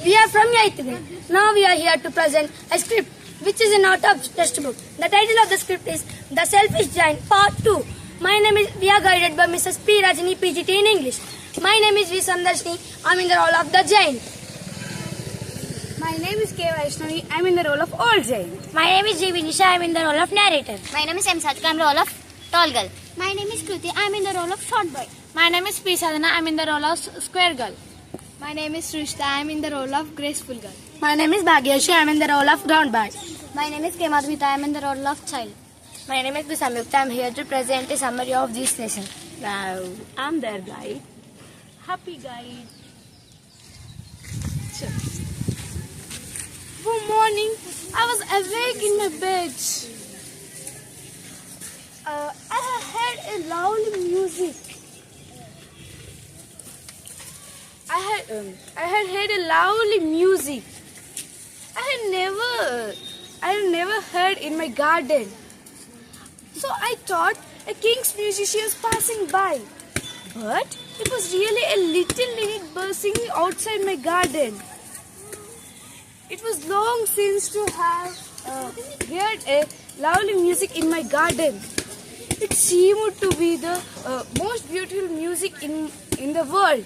We are from 8th grade. Now we are here to present a script which is an out of textbook. The title of the script is The Selfish Giant Part 2. We are guided by Mrs. P. Rajini PGT in English. My name is V. Samdarshini. I am in the role of the giant. My name is K. Vaishnavi. I am in the role of old giant. My name is G. Vinisha. I am in the role of narrator. My name is M. Sathika. I am in the role of tall girl. My name is Kruti. I am in the role of short boy. My name is P. Sadhana. I am in the role of square girl. My name is Shrishta. I am in the role of graceful girl. My name is Bhagyashi. I am in the role of ground bat. My name is K. Madhumita. I am in the role of child. My name is Samyukta. I am here to present a summary of this lesson. Wow, I am their guide. Happy guide. One morning, I was awake in my bed. I heard a lovely music. I had heard a lovely music. I had never heard in my garden. So I thought a king's musician was passing by. But it was really a little bird singing outside my garden. It was long since to have heard a lovely music in my garden. It seemed to be the most beautiful music in the world.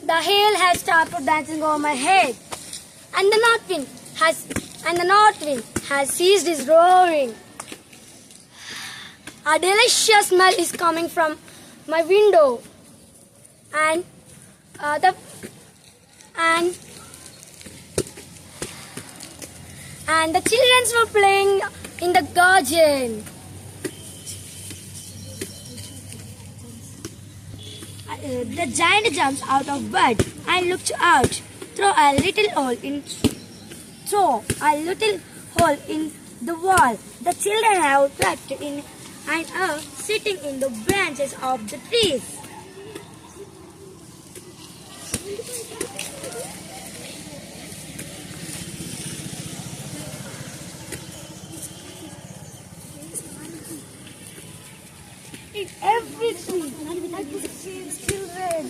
The hail has started dancing over my head, and the north wind has ceased its roaring. A delicious smell is coming from my window, and the children were playing in the garden. The giant jumps out of bed and looks out through a little hole in the wall. The children have crept in and are sitting in the branches of the trees. In every tree, I could see children.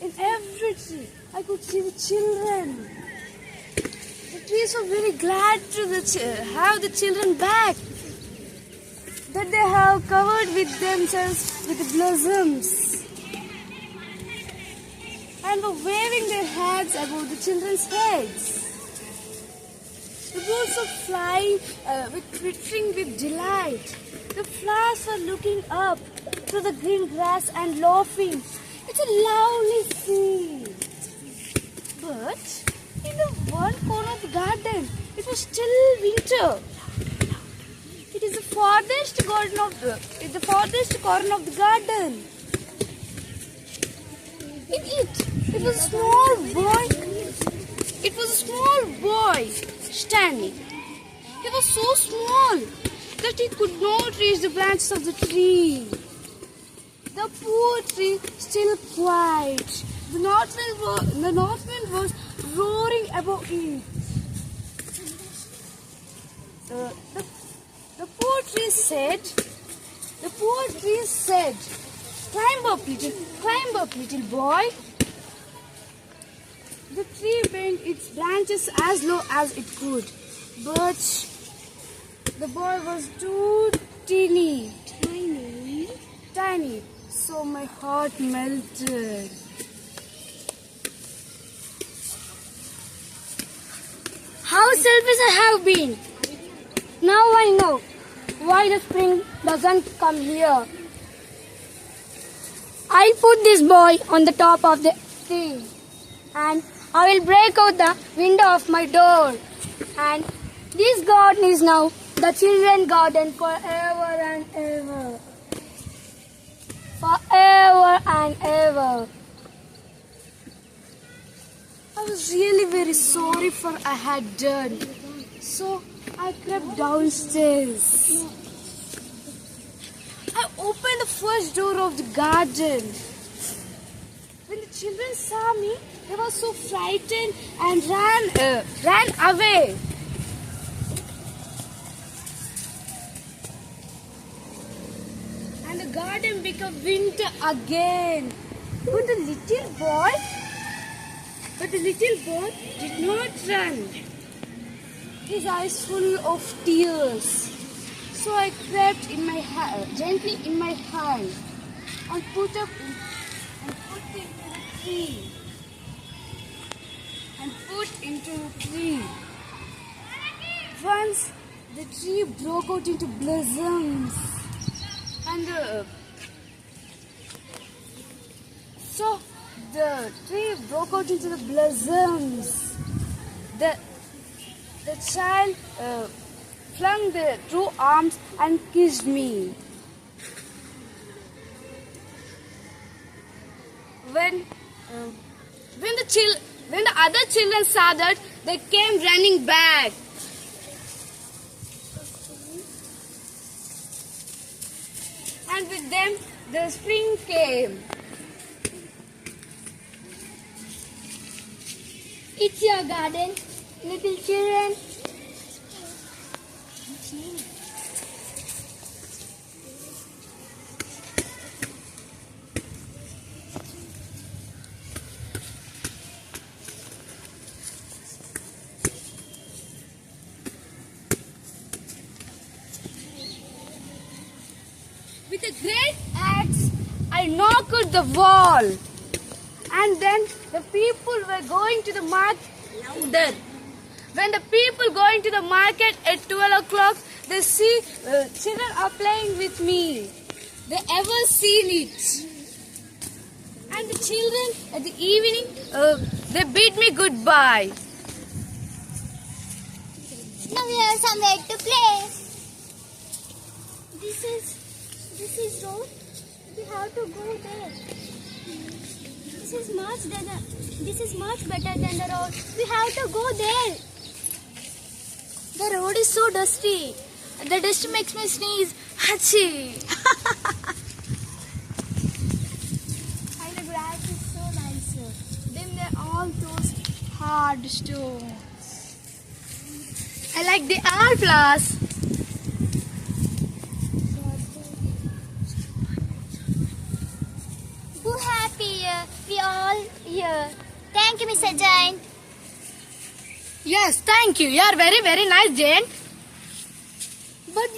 In every tree, I could see the children. The trees were very glad to have the children back. That they have covered with themselves with blossoms. And were waving their hands above the children's heads. The birds were flying, twittering with delight. The flowers were looking up to the green grass and laughing. It's a lovely scene. But in the one corner of the garden, it was still winter. It is the farthest corner of the garden. It was a small boy. It was a small boy standing. He was so small that he could not reach the branches of the tree. The poor tree still quiet. The north wind was roaring above it. The poor tree said, climb up little boy. The tree bent its branches as low as it could, but the boy was too tiny, so my heart melted. How selfish I have been! Now I know why the spring doesn't come here. I'll put this boy on the top of the tree, and I will break out the window of my door. And this garden is now the children's garden forever and ever. Forever and ever. I was really very sorry for what I had done. So I crept downstairs. I opened the first door of the garden. When the children saw me, they were so frightened and ran away. and the garden became winter again. But the little boy did not run. His eyes full of tears. So I crept gently in my hand and put into the tree. Once the tree broke out into blossoms, and the tree broke out into the blossoms. The child flung the two arms and kissed me. When the other children saw that, they came running back. And with them, the spring came. It's your garden, little children. With a great axe, I knocked the wall. And then the people were going to the market. Louder. When the people going to the market at 12 o'clock, they see children are playing with me. They ever seen it. And the children at the evening, they bid me goodbye. Now we have somewhere to play. This is road. We have to go there. This is much better than the road. We have to go there. The road is so dusty. The dust makes me sneeze. Hachi! And the grass is so nicer. Then there are all those hard stones. I like the all flowers. Who happy? We all here. Thank you, Mr. Jain. Yes, thank you. You are very, very nice, Jane. But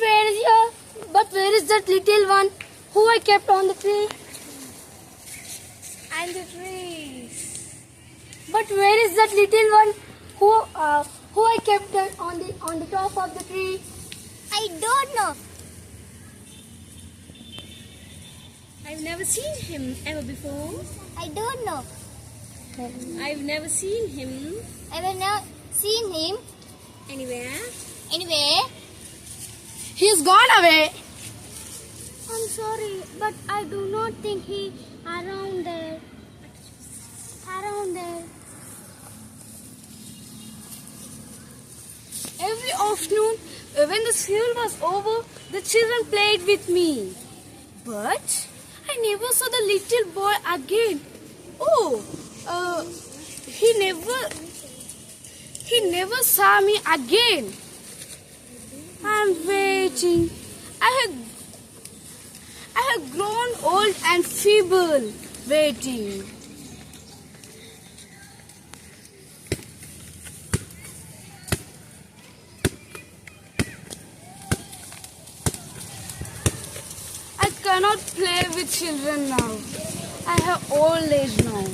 where is that little one who I kept on the tree? And the trees. But where is that little one who I kept on the top of the tree? I don't know. I've never seen him ever before. I don't know. I've never seen him I will not seen him anywhere. anyway. He's gone away. I'm sorry, but I do not think he around there. Every afternoon, when the school was over, the children played with me. But I never saw the little boy again. Oh, he never saw me again. I'm waiting. I have grown old and feeble, waiting. I cannot play with children now. I have old age now.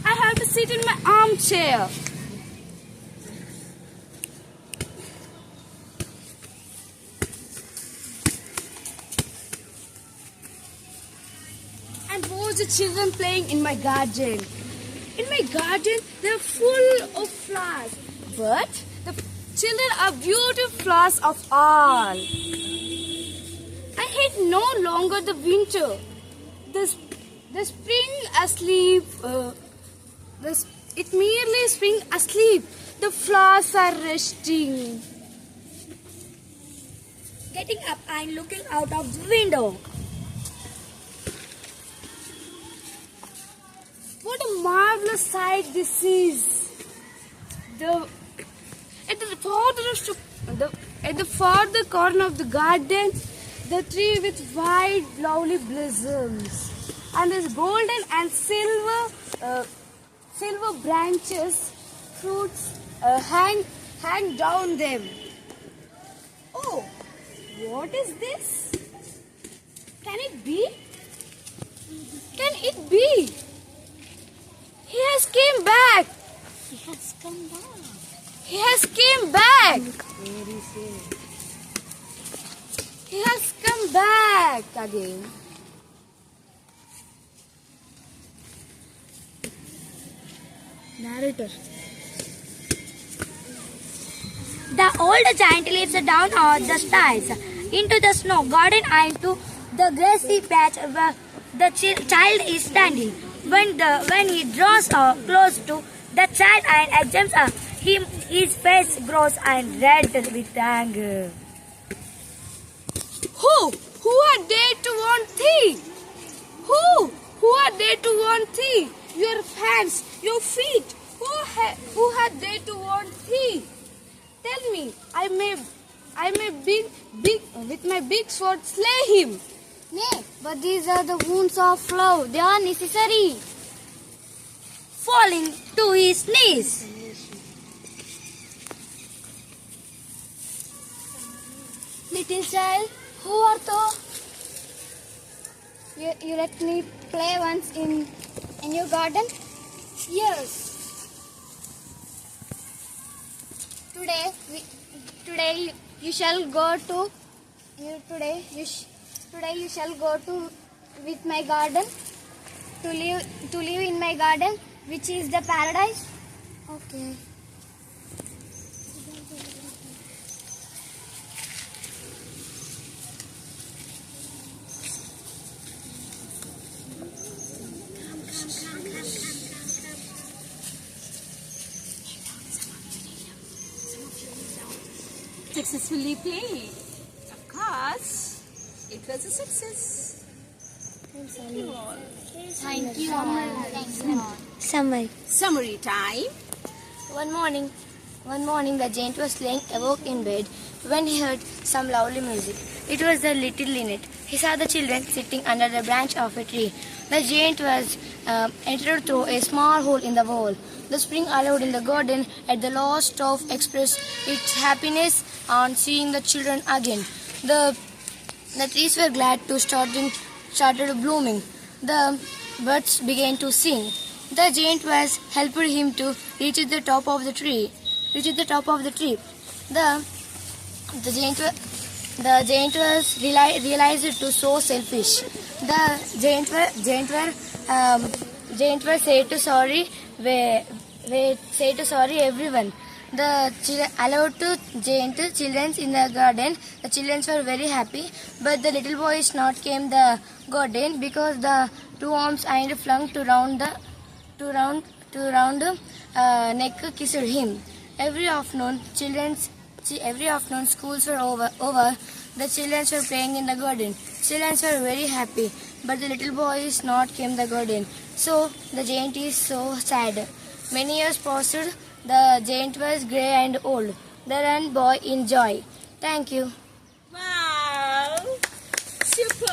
I have to sit in my armchair. And watch the children playing in my garden. In my garden, they're full of flowers. But the children are beautiful flowers of all. I hate no longer the winter. The spring asleep. It merely spring asleep. The flowers are resting. Getting up and looking out of the window. What a marvelous sight this is. At the farther corner of the garden, The tree with white, lovely blossoms. And there's golden and silver branches, fruits hang down them. Oh, what is this? Can it be? Can it be? He has came back. He has come back. He has came back. He has come back again. Narrator. The old giant leaps down on the stairs into the snow garden and to the grassy patch where the child is standing. When he draws close to the child and examines him, his face grows and red with anger. Who are they to want thee? Who are they to want thee? Your hands, your feet. Who had they to want thee? Tell me, I may big with my big sword slay him. Nay, but these are the wounds of love. They are necessary. Falling to his knees. Little child, who art thou? You let me play once in your garden? Yes. Today you shall go to with my garden to live in my garden, which is the paradise. Okay. Successfully played. Of course, it was a success. Thank you. Summary time. One morning, the giant was lying awake in bed when he heard some lovely music. It was the little linnet. He saw the children sitting under the branch of a tree. The giant was entered through a small hole in the wall. The spring allowed in the garden at the last of expressed its happiness on seeing the children again. The trees were glad to started blooming. The birds began to sing. The giant was helping him to reach the top of the tree. The giant was realized to so selfish. The giant was say to sorry everyone. The children allowed to giant children in the garden. The children were very happy, but the little boy is not came the garden because the two arms and flung to round neck kissed him. Every afternoon schools were over. The children were playing in the garden. Children were very happy, but the little boy is not came the garden. So the giant is so sad. Many years passed. The giant was grey and old. The ran boy in joy. Thank you. Wow! Super!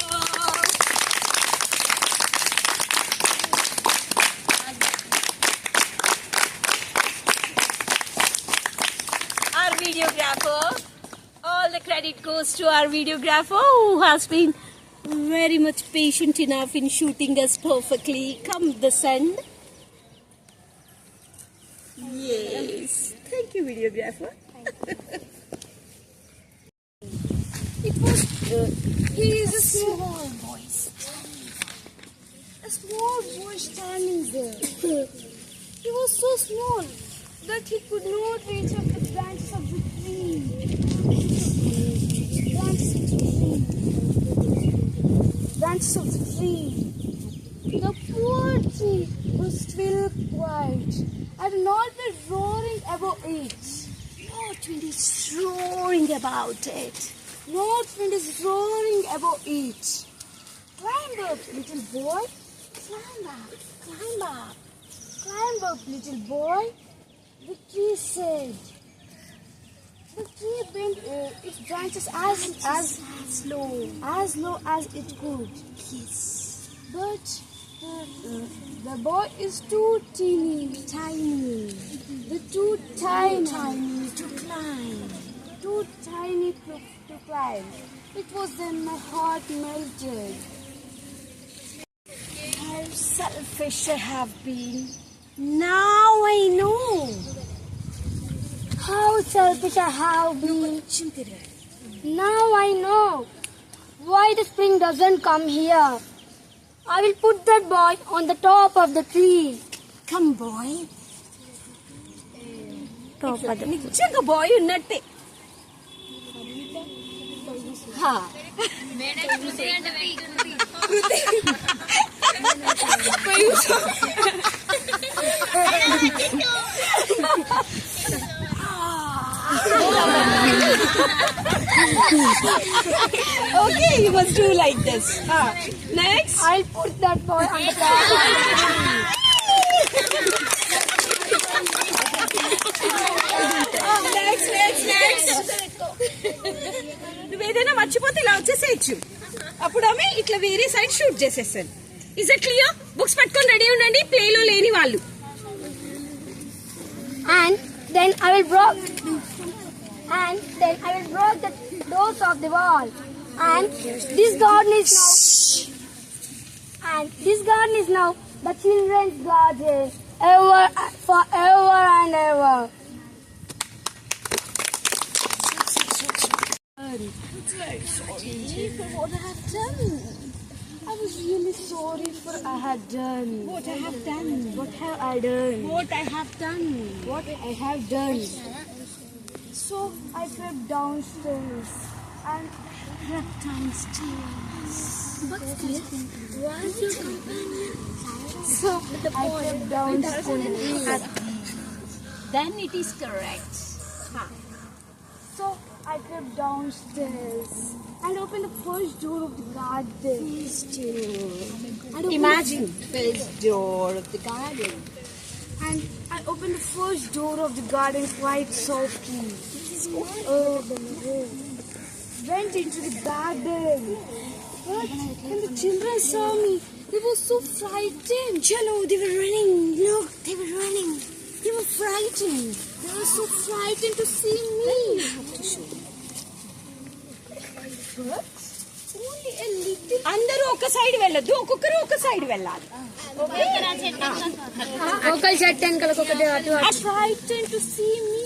Our videographer. All the credit goes to our videographer who has been very much patient enough in shooting us perfectly. Come the sun. Yes. Thank you, videographer. It was. He is a small voice. A small boy standing there. He was so small that he could not reach up the branches of the tree. Branches of the tree. The poor tree was still quiet and not the roaring above it. North wind is roaring about it. North wind is roaring above it. Climb up, little boy. Climb up, climb up. Climb up, little boy. The tree said. The tree bent its branches as low as it could. Yes. But the boy is too tiny. Too tiny to climb. It was then my heart melted. How selfish I have been. Now I know. How selfish I have been. Now I know why the spring doesn't come here. I will put that boy on the top of the tree. Come boy. Top of the tree. నిజంగా bye ఉన్నట్టే. హా. Okay, you must do like this. Next. I'll put that boy on the top of the tree. Next. నువ్వేదైనా మర్చిపోతే ఇలా వచ్చేసేయచ్చు. అప్పుడు ఆమె ఇట్లా వేరే side shoot చేసేస్తాను. Is it clear? బుక్స్ పట్టుకొని రెడీ ఉండండి, ప్లేలో లేని వాళ్ళు. And then I will break the doors of the wall. And this garden is now the children's garden forever and ever. Sorry for what I have done. I was really sorry for what I had done. What I have done. What have I done? What I have done. What I have done. So I crept downstairs and crept downstairs. But still, why is your companion? So I crept downstairs. Then it is correct. So I crept downstairs and opened the first door of the garden. Imagine first door of the garden. And I opened the first door of the garden quite softly. Went into the garden. But when the children saw me, they were so frightened. Chalo, they were running. Look, they were running. They were frightened. They were so frightened to see me. But only a little. అందరూ ఒక side వెళ్ళొద్దు, ఒక్కొక్కరు ఒక side వెళ్ళాలి. ఒకరి చెట్టు వెనకాల ఒకటి అటు Frightened to see me.